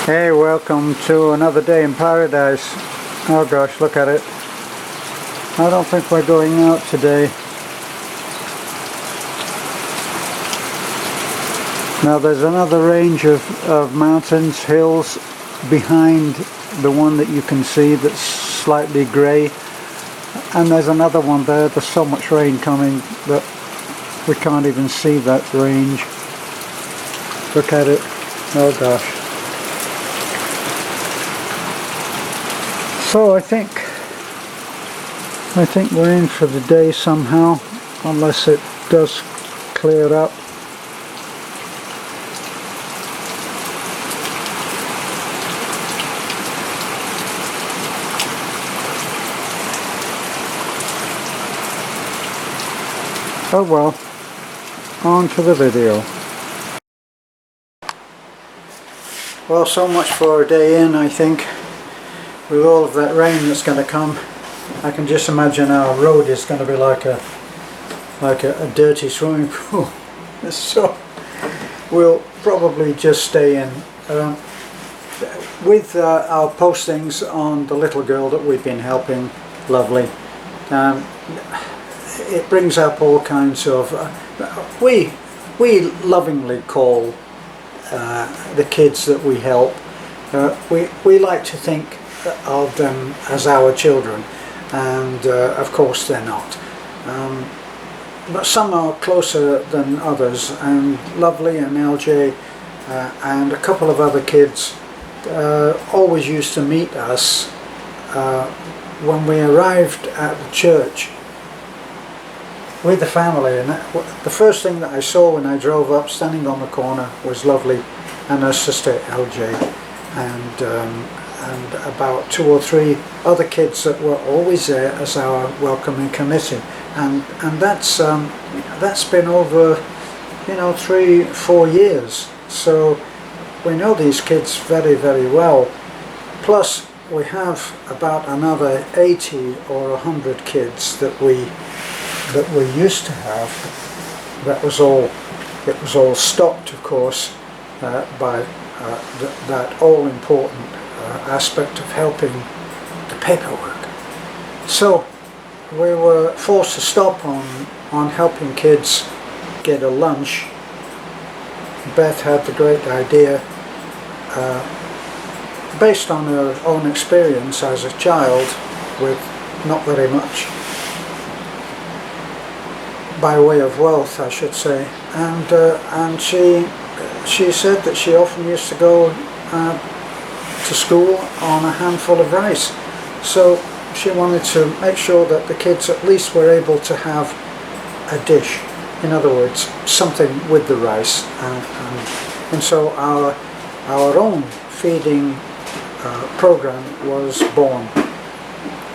Hey, welcome to another day in paradise. Oh gosh, look at it. I don't think we're going out today. Now there's another range of mountains, hills behind the one that you can see that's slightly grey. And there's another one there. There's so much rain coming that we can't even see that range. Look at it. Oh gosh. So I think we're in for the day somehow, unless it does clear up. Oh well, on to the video. Well, so much for a day in, I think. With all of that rain that's going to come, I can just imagine our road is going to be like a dirty swimming pool. So we'll probably just stay in. With our postings on the little girl that we've been helping, lovely. It brings up all kinds of. We lovingly call the kids that we help. We like to think of them as our children, and of course they're not. But some are closer than others, and Lovely and LJ and a couple of other kids always used to meet us when we arrived at the church with the family, and the first thing that I saw when I drove up, standing on the corner, was Lovely and her sister LJ, and about 2 or 3 other kids that were always there as our welcoming committee, and that's been over 3-4 years. So we know these kids very, very well. Plus we have about another 80 or 100 kids that we used to have. It was all stopped, of course, by that all important aspect of helping the paperwork. So we were forced to stop on helping kids get a lunch. Beth had the great idea, based on her own experience as a child with not very much by way of wealth, I should say, and she said that she often used to go to school on a handful of rice. So she wanted to make sure that the kids at least were able to have a dish, in other words, something with the rice, and so our own feeding program was born.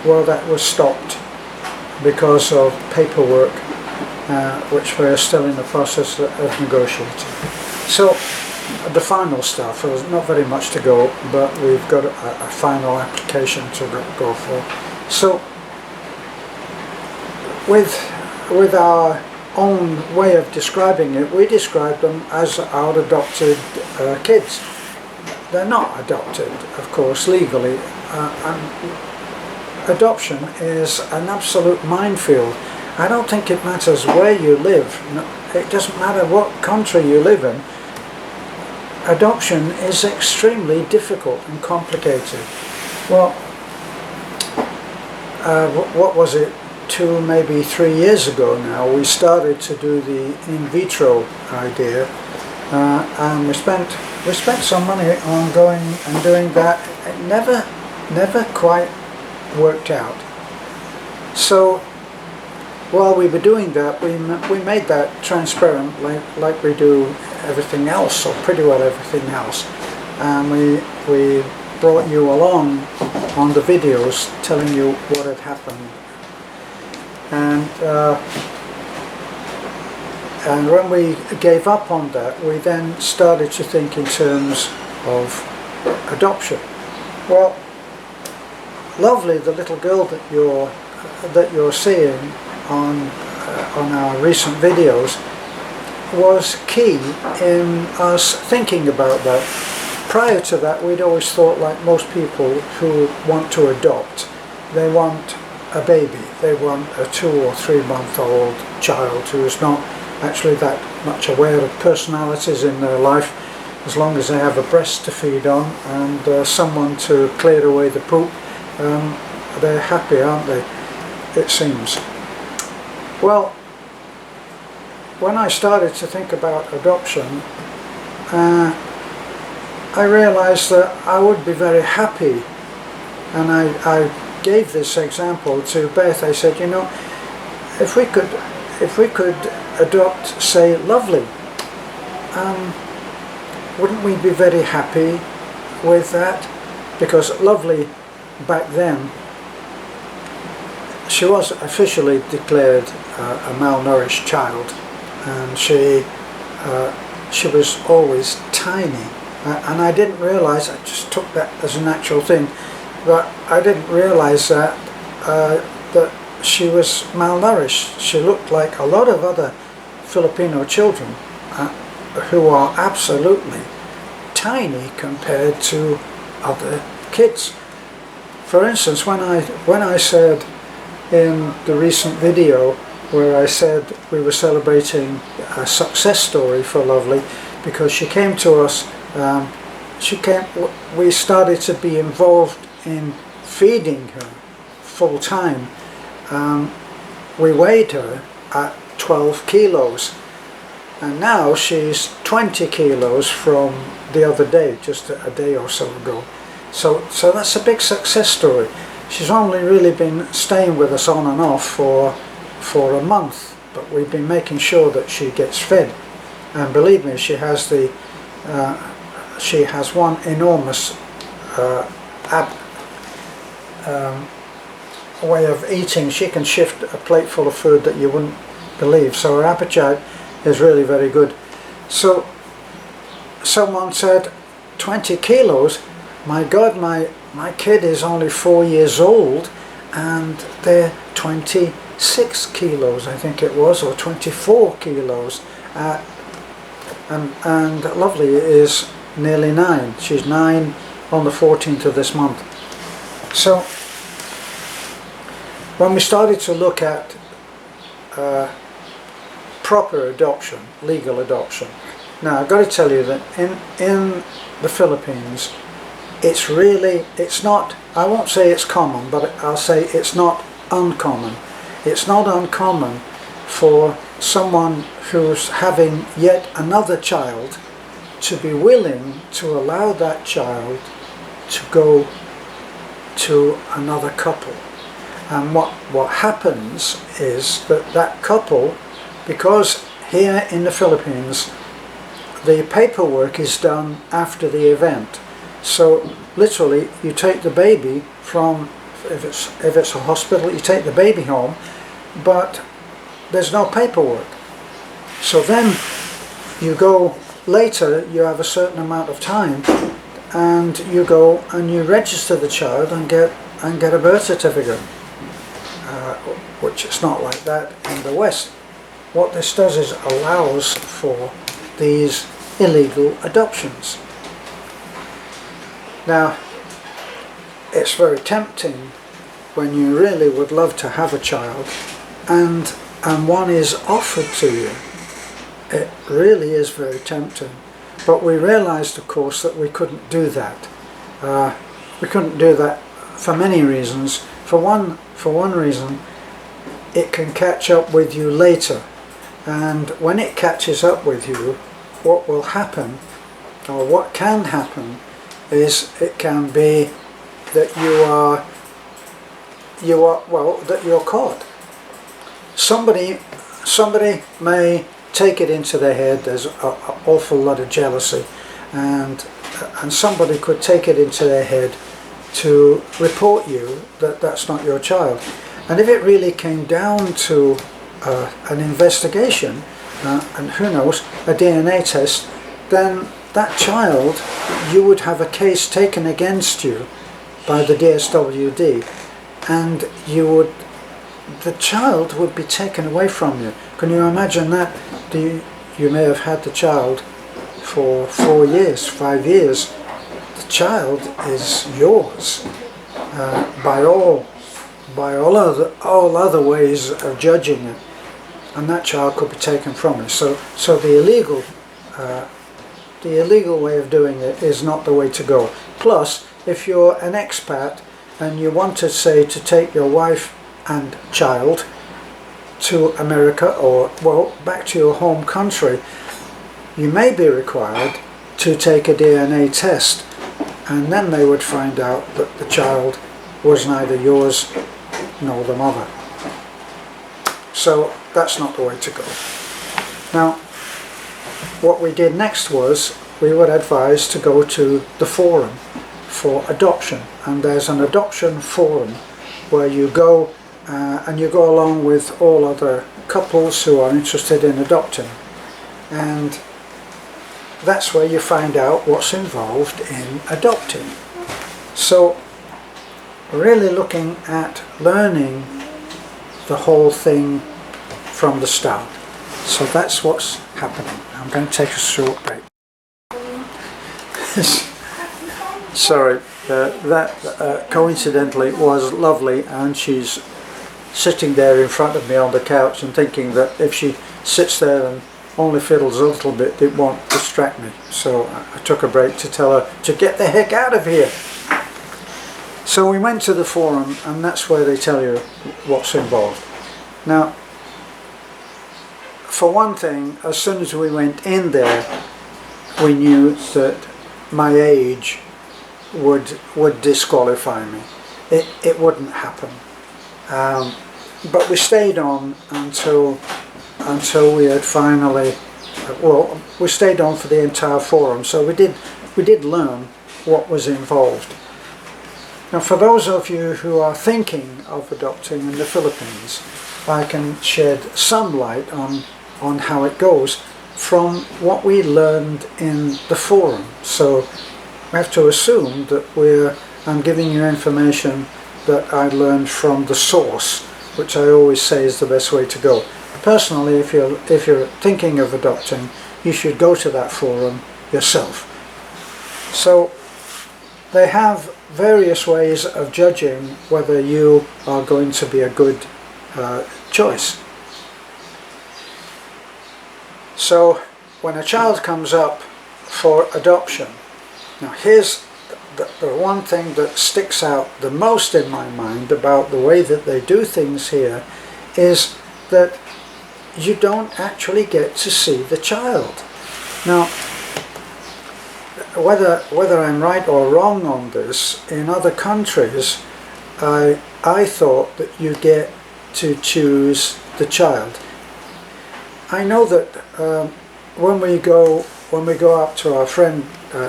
Well, that was stopped because of paperwork, which we're still in the process of negotiating. So the final stuff, there's not very much to go, but we've got a final application to go for. So with our own way of describing it, we describe them as our adopted kids. They're not adopted, of course, legally. Adoption is an absolute minefield. I don't think it matters where you live. It doesn't matter what country you live in. Adoption is extremely difficult and complicated. Well, what was it, 2, maybe 3 years ago now, we started to do the in vitro idea, and we spent some money on going and doing that. It never quite worked out. So while we were doing that, we made that transparent, like we do everything else, or pretty well everything else, and we brought you along on the videos telling you what had happened, and when we gave up on that, we then started to think in terms of adoption. Well, Lovely, the little girl that you're seeing on our recent videos, was key in us thinking about that. prior to that, we'd always thought, like most people who want to adopt, they want a baby. They want a 2 or 3 month old child who is not actually that much aware of personalities in their life, as long as they have a breast to feed on and someone to clear away the poop. They're happy, aren't they? It seems. Well, when I started to think about adoption, I realized that I would be very happy, and I gave this example to Beth. I said, you know, if we could adopt, say, Lovely, wouldn't we be very happy with that? Because Lovely, back then, she was officially declared a malnourished child, and she was always tiny, and I didn't realize, I just took that as a natural thing, but I didn't realize that that she was malnourished. She looked like a lot of other Filipino children who are absolutely tiny compared to other kids. For instance, when I said in the recent video where I said we were celebrating a success story for Lovely because she came to us, we started to be involved in feeding her full time. We weighed her at 12 kilos, and now she's 20 kilos from the other day, just a day or so ago. So that's a big success story. She's only really been staying with us on and off for a month, but we've been making sure that she gets fed. And believe me, she has one enormous way of eating. She can shift a plate full of food that you wouldn't believe. So her appetite is really very good. So someone said, 20 kilos? My God, my kid is only 4 years old and they're 26 kilos, I think it was, or 24 kilos. And Lovely is nearly 9. She's 9 on the 14th of this month. So when we started to look at proper adoption, legal adoption, now I've got to tell you that in the Philippines, it's not, I won't say it's common, but I'll say it's not uncommon. It's not uncommon for someone who's having yet another child to be willing to allow that child to go to another couple. And what happens is that couple, because here in the Philippines the paperwork is done after the event. So literally you take the baby from, if it's a hospital, you take the baby home, but there's no paperwork. So then you go later, you have a certain amount of time, and you go and you register the child and get a birth certificate, which is not like that in the West. What this does is allows for these illegal adoptions. Now, it's very tempting when you really would love to have a child and one is offered to you. It really is very tempting. But we realized, of course, that we couldn't do that. We couldn't do that for many reasons. For one reason, it can catch up with you later. And when it catches up with you, what will happen, or what can happen, is it can be that that you're caught. Somebody may take it into their head. There's an awful lot of jealousy, and somebody could take it into their head to report you that that's not your child. And if it really came down to an investigation, and who knows, a DNA test, then that child, you would have a case taken against you by the DSWD, and the child would be taken away from you. Can you imagine that? You may have had the child for 4 years, 5 years, the child is yours by all other ways of judging it, and that child could be taken from you. So the illegal way of doing it is not the way to go. Plus, if you're an expat and you want to say to take your wife and child to America, or well, back to your home country, you may be required to take a DNA test, and then they would find out that the child was neither yours nor the mother. So that's not the way to go. Now, what we did next was we were advised to go to the forum for adoption, and there's an adoption forum where you go and you go along with all other couples who are interested in adopting, and that's where you find out what's involved in adopting. So really looking at learning the whole thing from the start. So that's what's happening. I'm going to take a short break. Sorry, that coincidentally was lovely, and she's sitting there in front of me on the couch and thinking that if she sits there and only fiddles a little bit, it won't distract me. So I took a break to tell her to get the heck out of here. So we went to the forum, and that's where they tell you what's involved. Now, for one thing, as soon as we went in there, we knew that my age would disqualify me. It wouldn't happen. But we stayed on until we had finally, well, we stayed on for the entire forum, so we did learn what was involved. Now, for those of you who are thinking of adopting in the Philippines, I can shed some light on how it goes from what we learned in the forum. So we have to assume that I'm giving you information that I learned from the source, which I always say is the best way to go. Personally, if you're thinking of adopting, you should go to that forum yourself. So they have various ways of judging whether you are going to be a good choice. So when a child comes up for adoption, now here's the one thing that sticks out the most in my mind about the way that they do things here is that you don't actually get to see the child. Now, whether I'm right or wrong on this, in other countries I thought that you get to choose the child. I know that when we go up to our friend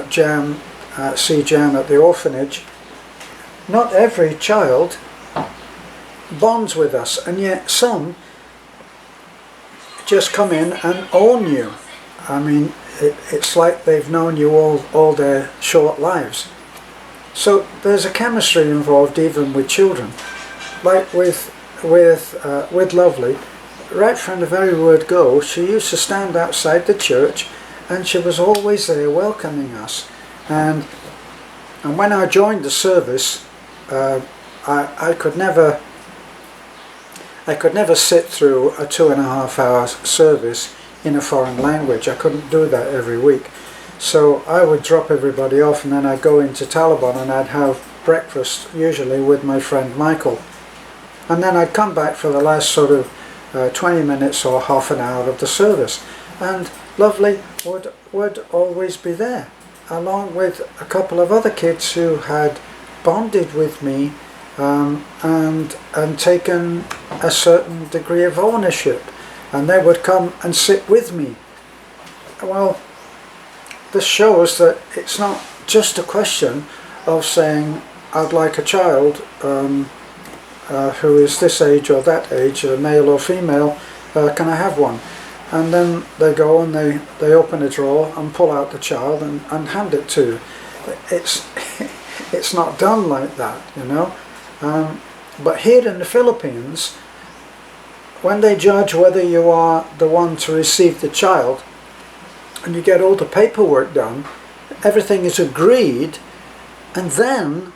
Jan at the orphanage, not every child bonds with us, and yet some just come in and own you. I mean, it's like they've known you all their short lives. So there's a chemistry involved even with children. Like with Lovely, right from the very word go, she used to stand outside the church, and she was always there welcoming us. And when I joined the service, I could never sit through a 2.5 hour service in a foreign language. I couldn't do that every week. So I would drop everybody off, and then I'd go into Taliban and I'd have breakfast, usually with my friend Michael. And then I'd come back for the last sort of 20 minutes or half an hour of the service. And Lovely would always be there, along with a couple of other kids who had bonded with me and taken a certain degree of ownership, and they would come and sit with me. Well, this shows that it's not just a question of saying, I'd like a child who is this age or that age, male or female, can I have one? And then they go and they open a drawer and pull out the child and hand it to you. It's not done like that, you know. But here in the Philippines, when they judge whether you are the one to receive the child, and you get all the paperwork done, everything is agreed, and then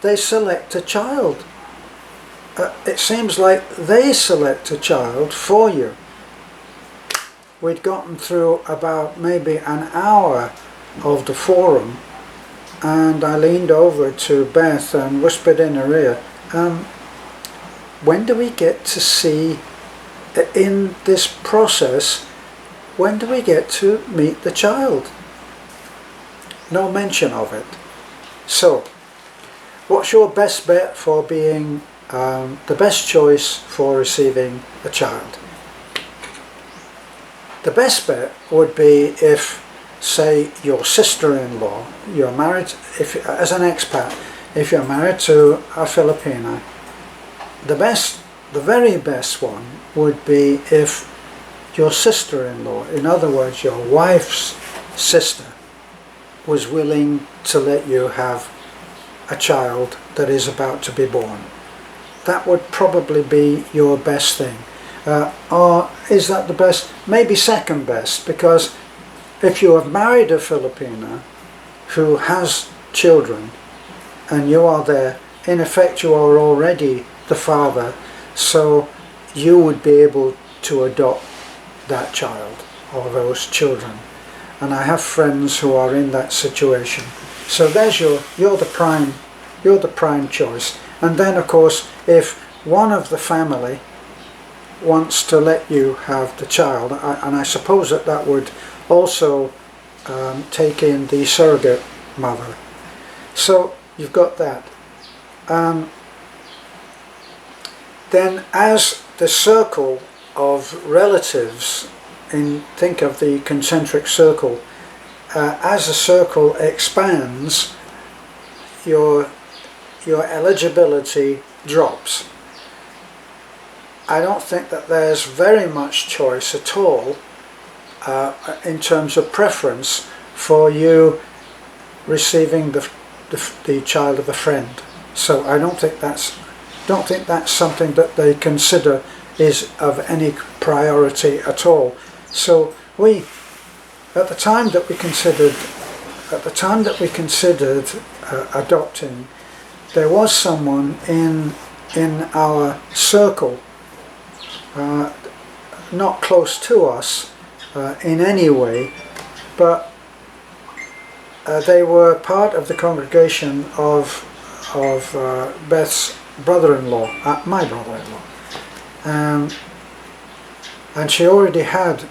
they select a child. It seems like they select a child for you. We'd gotten through about maybe an hour of the forum, and I leaned over to Beth and whispered in her ear, when do we get to see, in this process, when do we get to meet the child? No mention of it. So, what's your best bet for being the best choice for receiving a child? The best bet would be if, say, your sister-in-law, you're married, as an expat, if you're married to a Filipina, the very best one would be if your sister-in-law, in other words your wife's sister, was willing to let you have a child that is about to be born. That would probably be your best thing. Or is that the best? Maybe second best, because if you have married a Filipina who has children and you are there, in effect you are already the father, so you would be able to adopt that child or those children. And I have friends who are in that situation. So there's you're the prime choice. And then of course, if one of the family wants to let you have the child, and I suppose that would also take in the surrogate mother. So you've got that. Then as the circle of relatives, think of the concentric circle, as the circle expands, your eligibility drops. I don't think that there's very much choice at all in terms of preference for you receiving the child of a friend. So I don't think that's something that they consider is of any priority at all. So at the time that we considered adopting, there was someone in our circle, not close to us in any way, but they were part of the congregation of Beth's brother-in-law, my brother-in-law, and she already had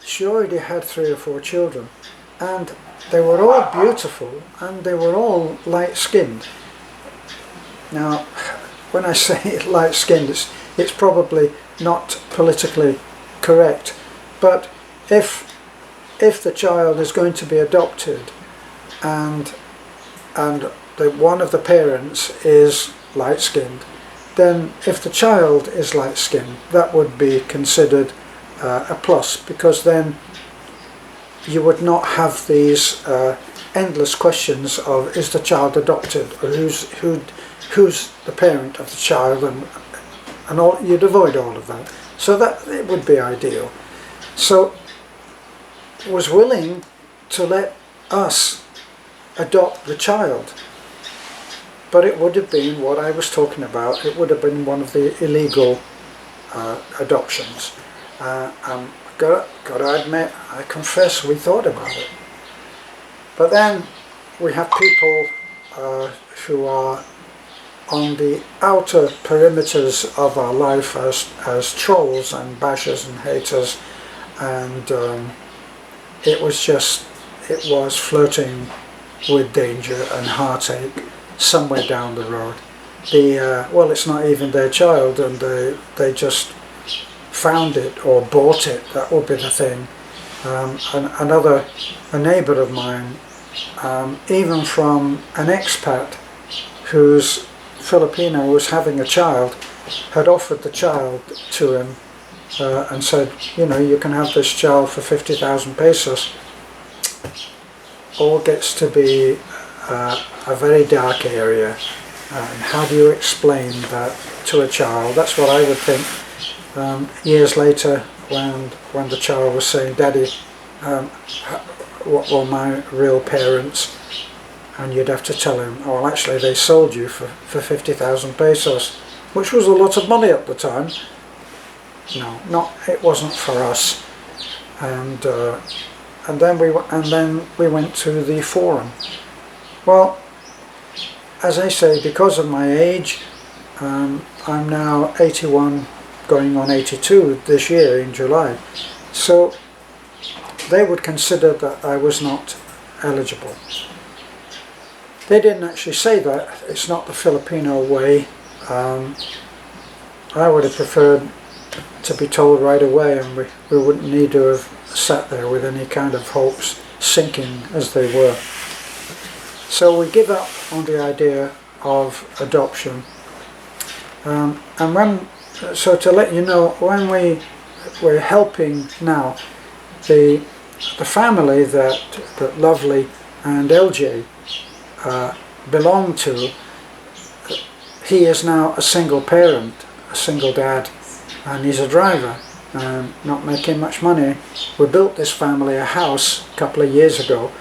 3 or 4 children, and they were all beautiful and they were all light-skinned. Now, when I say light-skinned, it's probably not politically correct, but if the child is going to be adopted and one of the parents is light-skinned, then if the child is light-skinned, that would be considered a plus, because then you would not have these endless questions of, is the child adopted, or who's the parent of the child, and all. You'd avoid all of that. So that it would be ideal. So was willing to let us adopt the child, but it would have been what I was talking about. It would have been one of the illegal adoptions. I'm gotta admit, I confess, we thought about it. But then we have people who are on the outer perimeters of our life as trolls and bashers and haters, and it was flirting with danger and heartache somewhere down the road. Well, it's not even their child, and they just found it or bought it. That would be the thing. A neighbour of mine, even from an expat whose Filipino was having a child, had offered the child to him and said, you can have this child for 50,000 pesos. All gets to be a very dark area. And how do you explain that to a child? That's what I would think. Years later, when the child was saying, "Daddy, what were my real parents?" and you'd have to tell him, oh, well, actually they sold you for 50,000 pesos, which was a lot of money at the time. No, it wasn't for us. And then we went to the forum. Well, as I say, because of my age, I'm now 81, going on 82 this year in July. So they would consider that I was not eligible. They didn't actually say that. It's not the Filipino way. I would have preferred to be told right away, and we wouldn't need to have sat there with any kind of hopes sinking as they were. So we give up on the idea of adoption. So to let you know, when we're helping now, the family that Lovely and LJ belong to, he is now a single parent, a single dad, and he's a driver, not making much money. We built this family a house a couple of years ago,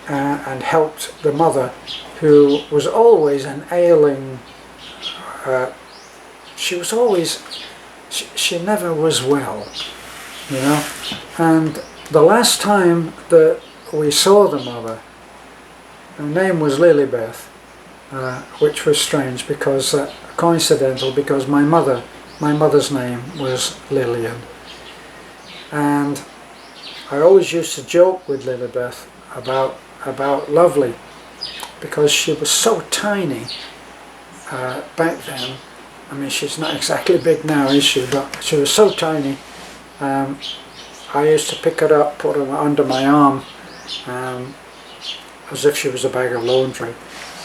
and helped the mother, who was always an ailing, she never was well, you know. And the last time that we saw the mother, her name was Lilybeth, which was strange, because coincidental, because my mother's name was Lillian. And I always used to joke with Lilybeth about Lovely, because she was so tiny back then. I mean, she's not exactly big now, is she? But she was so tiny. I used to pick her up, put her under my arm, as if she was a bag of laundry,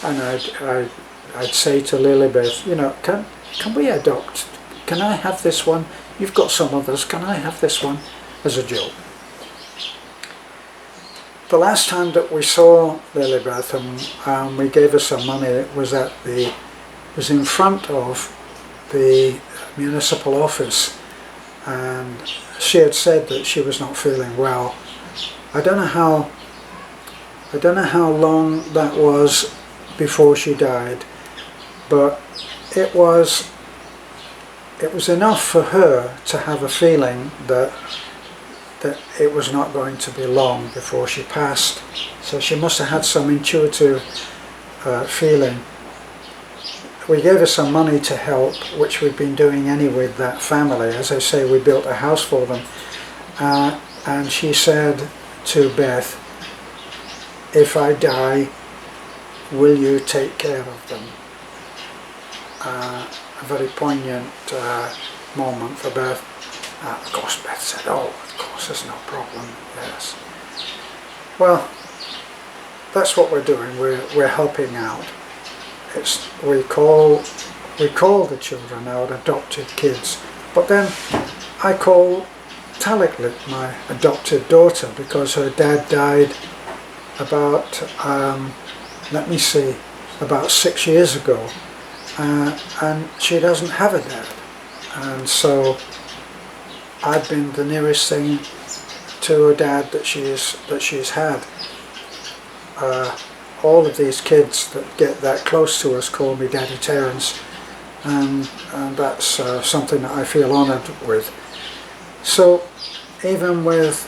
and I'd say to Lilybeth, you know, can we adopt? Can I have this one? You've got some others. Can I have this one? As a joke. The last time that we saw Lilybeth and we gave her some money, it was in front of the municipal office, and she had said that she was not feeling well. I don't know how long that was before she died, but it was enough for her to have a feeling that it was not going to be long before she passed. So she must have had some intuitive feeling. We gave her some money to help, which we've been doing anyway with that family. As I say, we built a house for them. And she said to Beth, if I die, will you take care of them? A very poignant moment for Beth. Of course, Beth said, oh, of course, there's no problem, yes. Well, that's what we're doing. We're helping out. We call the children out adopted kids, but then I call Taliklit my adopted daughter, because her dad died about about 6 years ago, and she doesn't have a dad, and so I've been the nearest thing to a dad that she's had. All of these kids that get that close to us call me Daddy Terence, and that's something that I feel honoured with. So even with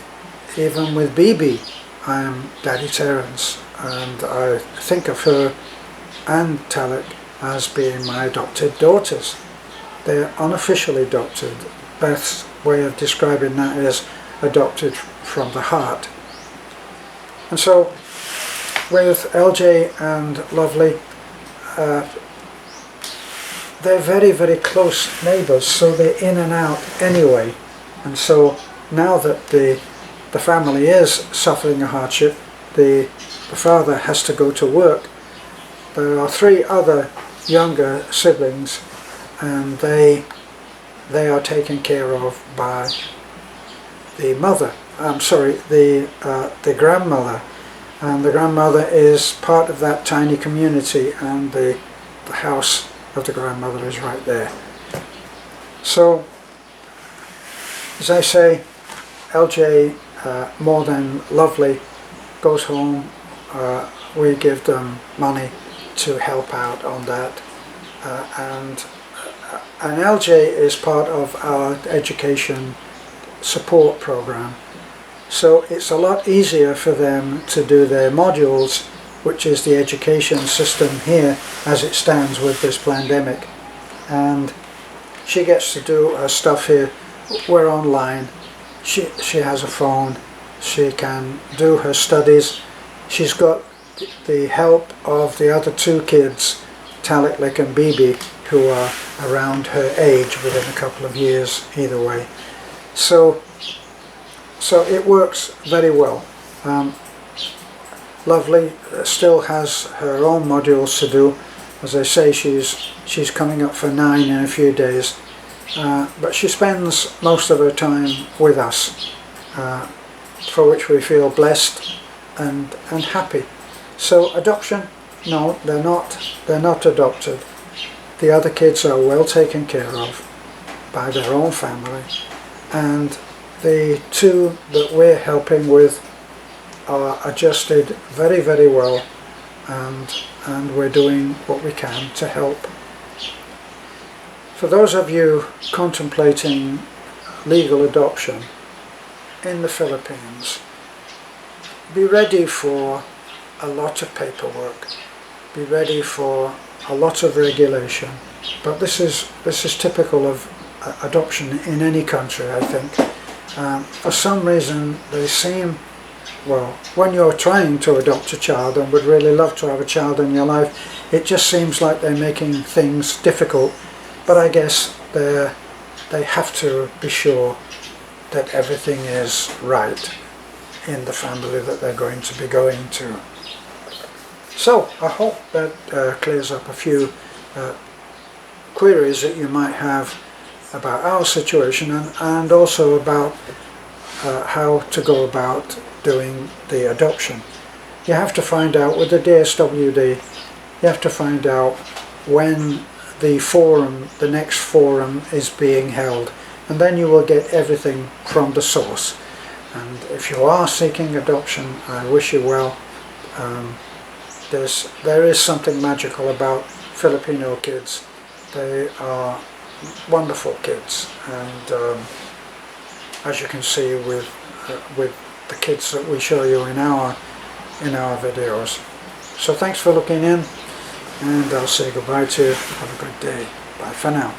BB, I am Daddy Terence, and I think of her and Talik as being my adopted daughters. They're unofficially adopted. Beth's way of describing that is adopted from the heart. And so with LJ and Lovely, they're very, very close neighbours, so they're in and out anyway. And so now that the family is suffering a hardship, the father has to go to work. There are 3 other younger siblings, and they are taken care of by the mother. The grandmother, and the grandmother is part of that tiny community, and the house of the grandmother is right there. So, as I say, LJ, more than Lovely, goes home we give them money to help out on that, and LJ is part of our education support program, so it's a lot easier for them to do their modules, which is the education system here as it stands with this pandemic. And she gets to do her stuff here. We're online. She has a phone. She can do her studies. She's got the help of the other two kids, Taliklik and Bibi, who are around her age within a couple of years either way. So it works very well. Lovely still has her own modules to do. As I say, she's coming up for 9 in a few days, but she spends most of her time with us, for which we feel blessed and happy. So adoption, no, they're not adopted. The other kids are well taken care of by their own family, and the two that we're helping with are adjusted very, very well, and we're doing what we can to help. For those of you contemplating legal adoption in the Philippines, be ready for a lot of paperwork, be ready for a lot of regulation, but this is typical of adoption in any country, I think. For some reason they seem, well, when you're trying to adopt a child and would really love to have a child in your life, it just seems like they're making things difficult. But I guess they have to be sure that everything is right in the family that they're going to be going to. So I hope that clears up a few queries that you might have about our situation, and also about how to go about doing the adoption. You have to find out with the DSWD, you have to find out when the next forum is being held, and then you will get everything from the source. And if you are seeking adoption, I wish you well. There is something magical about Filipino kids. They are wonderful kids, and as you can see with the kids that we show you in our videos. So thanks for looking in, and I'll say goodbye to you. Have a good day. Bye for now.